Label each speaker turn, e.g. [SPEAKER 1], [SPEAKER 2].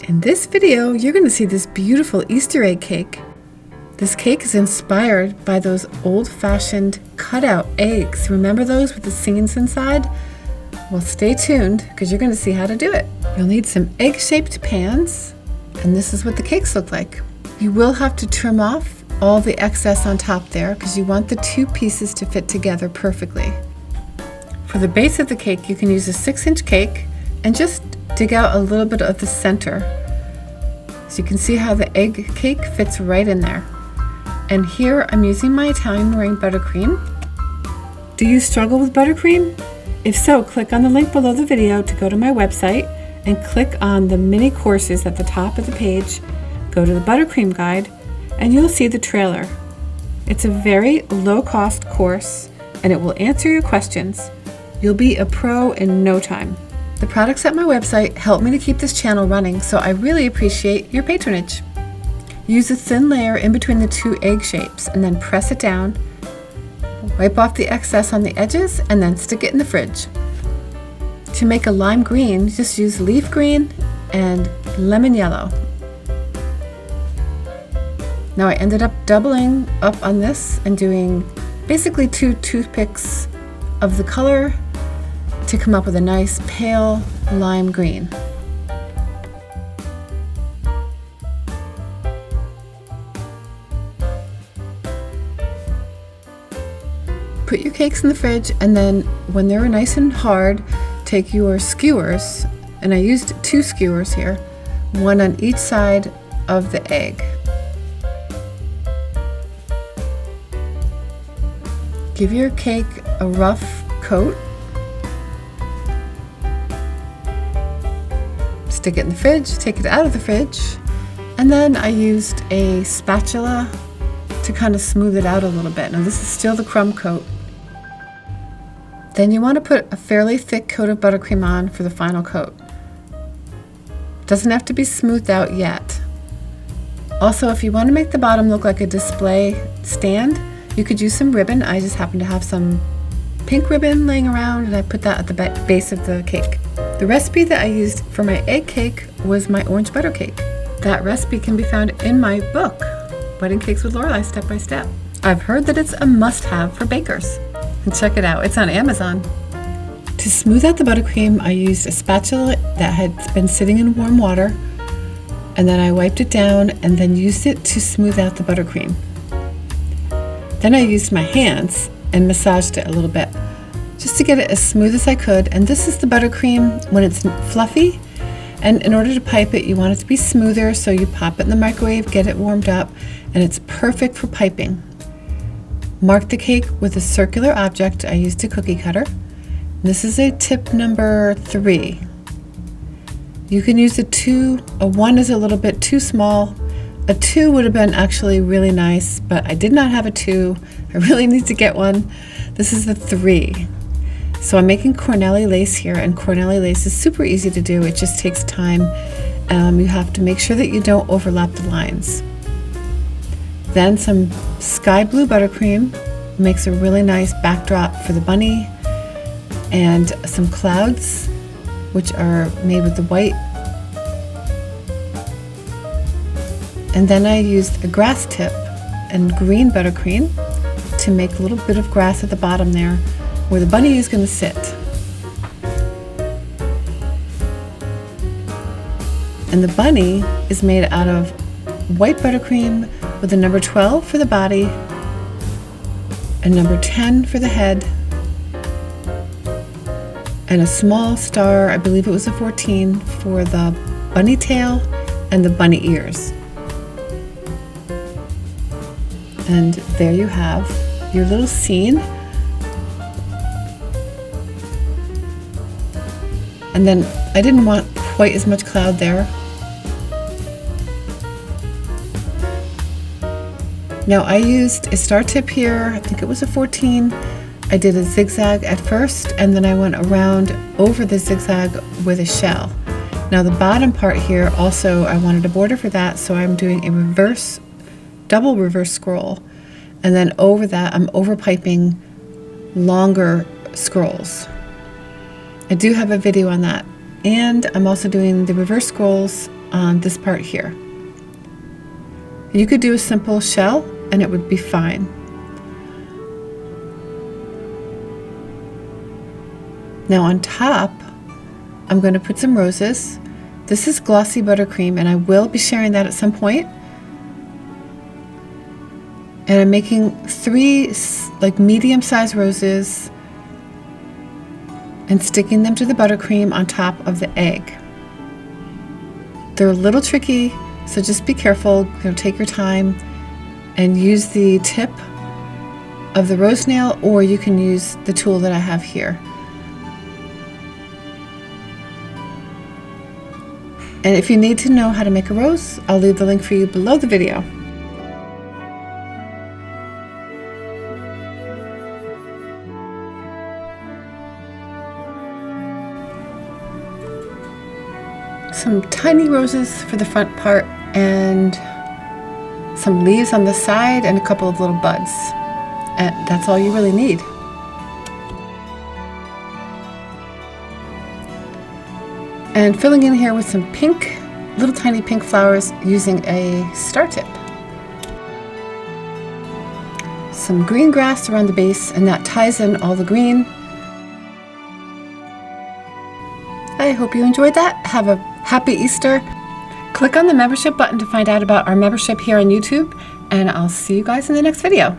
[SPEAKER 1] In this video, you're going to see this beautiful Easter egg cake. This cake is inspired by those old-fashioned cutout eggs. Remember those with the scenes inside? Well, stay tuned because you're going to see how to do it. You'll need some egg-shaped pans, and this is what the cakes look like. You will have to trim off all the excess on top there because you want the two pieces to fit together perfectly. For the base of the cake, you can use a 6-inch cake and just dig out a little bit of the center. So you can see how the egg cake fits right in there. And here I'm using my Italian meringue buttercream. Do you struggle with buttercream? If so, click on the link below the video to go to my website and click on the mini courses at the top of the page. Go to the buttercream guide and you'll see the trailer. It's a very low-cost course and it will answer your questions. You'll be a pro in no time. The products at my website help me to keep this channel running, so I really appreciate your patronage. Use a thin layer in between the two egg shapes and then press it down. Wipe off the excess on the edges and then stick it in the fridge. To make a lime green, just use leaf green and lemon yellow. Now I ended up doubling up on this and doing basically 2 toothpicks of the color to come up with a nice pale lime green. Put your cakes in the fridge, and then when they're nice and hard, take your skewers, and I used 2 skewers here, one on each side of the egg. Give your cake a rough coat. Stick it in the fridge, take it out of the fridge, and then I used a spatula to kind of smooth it out a little bit. Now this is still the crumb coat. Then you want to put a fairly thick coat of buttercream on for the final coat. Doesn't have to be smoothed out yet. Also, if you want to make the bottom look like a display stand, you could use some ribbon. I just happen to have some pink ribbon laying around and I put that at the base of the cake. The recipe that I used for my egg cake was my orange butter cake. That recipe can be found in my book, Wedding Cakes with Lorelei Step by Step. I've heard that it's a must-have for bakers. And check it out, it's on Amazon. To smooth out the buttercream, I used a spatula that had been sitting in warm water, and then I wiped it down and then used it to smooth out the buttercream. Then I used my hands and massaged it a little bit, just to get it as smooth as I could. And this is the buttercream when it's fluffy, and in order to pipe it, you want it to be smoother, so you pop it in the microwave, get it warmed up, and it's perfect for piping. Mark the cake with a circular object. I used a cookie cutter. This is a tip number 3. You can use a 2. A 1 is a little bit too small. A 2 would have been actually really nice, but I did not have a 2. I really need to get one. This is the 3. So I'm making Cornelli lace here, and Cornelli lace is super easy to do. It just takes time. You have to make sure that you don't overlap the lines. Then some sky blue buttercream makes a really nice backdrop for the bunny, and some clouds, which are made with the white. And then I used a grass tip and green buttercream to make a little bit of grass at the bottom there where the bunny is going to sit. And the bunny is made out of white buttercream with a number 12 for the body, a number 10 for the head, and a small star, I believe it was a 14, for the bunny tail and the bunny ears. And there you have your little scene. And then I didn't want quite as much cloud there. Now I used a star tip here, I think it was a 14. I did a zigzag at first, and then I went around over the zigzag with a shell. Now the bottom part here also, I wanted a border for that, so I'm doing a double reverse scroll. And then over that, I'm over piping longer scrolls. I do have a video on that. And I'm also doing the reverse scrolls on this part here. You could do a simple shell and it would be fine. Now on top, I'm going to put some roses. This is glossy buttercream, and I will be sharing that at some point. And I'm making 3 like medium-sized roses and sticking them to the buttercream on top of the egg. They're a little tricky, so just be careful. Take your time and use the tip of the rose nail, or you can use the tool that I have here. And if you need to know how to make a rose, I'll leave the link for you below the video. Some tiny roses for the front part and some leaves on the side and a couple of little buds. And that's all you really need. And filling in here with some pink, little tiny pink flowers using a star tip. Some green grass around the base, and that ties in all the green. I hope you enjoyed that. Have a happy Easter. Click on the membership button to find out about our membership here on YouTube, and I'll see you guys in the next video.